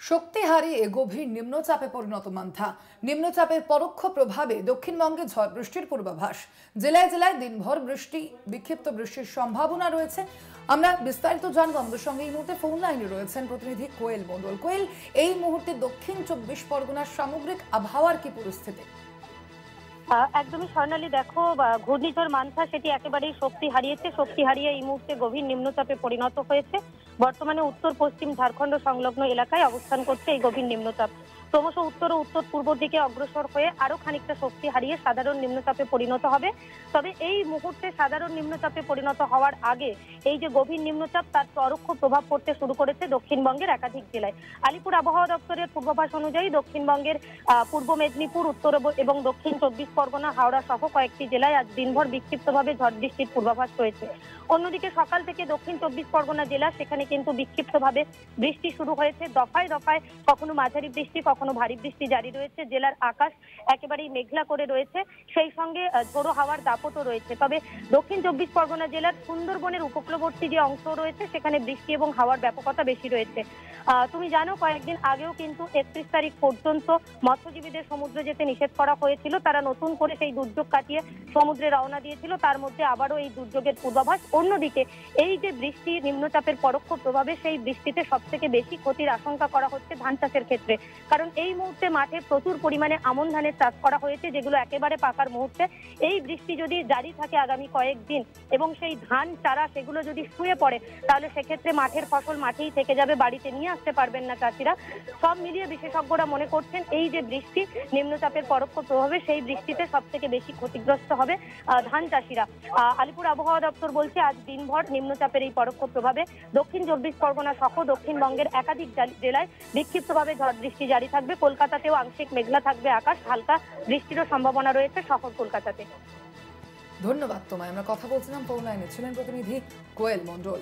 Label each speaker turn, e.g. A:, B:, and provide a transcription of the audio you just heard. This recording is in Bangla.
A: শক্তি হারিয়ে গভীর নিম্নচাপে পরিণত মান্থা। নিম্নচাপের পরোক্ষ প্রভাবে দক্ষিণবঙ্গে ঝড় বৃষ্টির পূর্বাভাস। জেলায় জেলায় দিনভর বৃষ্টি, বিক্ষিপ্ত বৃষ্টির সম্ভাবনা রয়েছে। আমরা বিস্তারিত জানবো। আমাদের সঙ্গে এই মুহূর্তে ফোন লাইনে রয়েছেন প্রতিনিধি কোয়েল মণ্ডল। কোয়েল, এই মুহূর্তে দক্ষিণ 24 পরগনার সামগ্রিক আবহাওয়ার কি পরিস্থিতি?
B: একদমই স্বর্ণালী, দেখো ঘূর্ণিঝড় মান্থা সেটি একেবারেই শক্তি হারিয়েছে। শক্তি হারিয়ে এই মুহূর্তে গভীর নিম্নচাপে পরিণত হয়েছে। বর্তমানে উত্তর পশ্চিম ঝাড়খণ্ড সংলগ্ন এলাকায় অবস্থান করছে এই গভীর নিম্নচাপ। ক্রমশ উত্তর ও উত্তর পূর্ব দিকে অগ্রসর হয়ে আরো খানিকটা শক্তি হারিয়ে সাধারণ নিম্নচাপে পরিণত হবে। তবে এই মুহূর্তে সাধারণ নিম্নচাপে পরিণত হওয়ার আগে এই যে গভীর নিম্নচাপ, তার পরোক্ষ প্রভাব পড়তে শুরু করেছে দক্ষিণবঙ্গের একাধিক জেলায়। আলিপুর আবহাওয়া দপ্তরের পূর্বাভাস অনুযায়ী দক্ষিণবঙ্গের পূর্ব মেদিনীপুর, উত্তর এবং দক্ষিণ 24 পরগনা, হাওড়া সহ কয়েকটি জেলায় আজ দিনভর বিক্ষিপ্তভাবে ঝড় বৃষ্টির পূর্বাভাস রয়েছে। অন্যদিকে সকাল থেকে দক্ষিণ 24 পরগনা জেলা, সেখানে কিন্তু বিক্ষিপ্তভাবে বৃষ্টি শুরু হয়েছে। দফায় দফায় কখনো মাঝারি বৃষ্টি, কখনো ভারী বৃষ্টি জারি রয়েছে। জেলার আকাশ একেবারেই মেঘলা করে রয়েছে, সেই সঙ্গে ঝোড়ো হাওয়ার দাপটও রয়েছে। তবে দক্ষিণ 24 পরগনা জেলার সুন্দরবনের উপকূলবর্তী যে অংশ রয়েছে, সেখানে বৃষ্টি এবং হাওয়ার ব্যাপকতা বেশি রয়েছে। তুমি জানো, কয়েকদিন আগেও কিন্তু 31 তারিখ পর্যন্ত মৎস্যজীবীদের সমুদ্রে যেতে নিষেধ করা হয়েছিল। তারা নতুন করে সেই দুর্যোগ কাটিয়ে সমুদ্রে রওনা দিয়েছিল। তার মধ্যে আবারও এই দুর্যোগের পূর্বাভাস। অন্যদিকে এই যে বৃষ্টি, নিম্নচাপের পরোক্ষ প্রভাবে সেই বৃষ্টিতে সব থেকে বেশি ক্ষতির আশঙ্কা করা হচ্ছে ধান চাষের ক্ষেত্রে। কারণ এই মুহূর্তে মাঠে প্রচুর পরিমাণে আমন ধানের চাষ করা হয়েছে, যেগুলো একেবারে পাকার মুহূর্তে। এই বৃষ্টি যদি জারি থাকে আগামী কয়েকদিন এবং সেই ধান চারা সেগুলো যদি শুয়ে পড়ে, তাহলে সেক্ষেত্রে মাঠের ফসল মাঠেই থেকে যাবে, বাড়িতে নিয়ে আসতে পারবেন না চাষিরা। সব মিলিয়ে বিশেষজ্ঞরা মনে করছেন এই যে বৃষ্টি, নিম্নচাপের পরোক্ষ প্রভাবে সেই বৃষ্টিতে সব থেকে বেশি ক্ষতিগ্রস্ত হবে ধান চাষিরা। আলিপুর আবহাওয়া দপ্তর বলছে আজ দিনভর নিম্নচাপের এই পরোক্ষ প্রভাবে দক্ষিণ 24 পরগনা সহ দক্ষিণবঙ্গের একাধিক জেলায় বিক্ষিপ্তভাবে ঝড় বৃষ্টি জারি থাকবে। কলকাতাতেও আংশিক মেঘলা থাকবে আকাশ, হালকা বৃষ্টিরও সম্ভাবনা রয়েছে শহর কলকাতাতে।
A: ধন্যবাদ তোমায়। আমরা কথা বলছিলাম, ফোন লাইনে ছিলেন প্রতিনিধি কোয়েল মণ্ডল।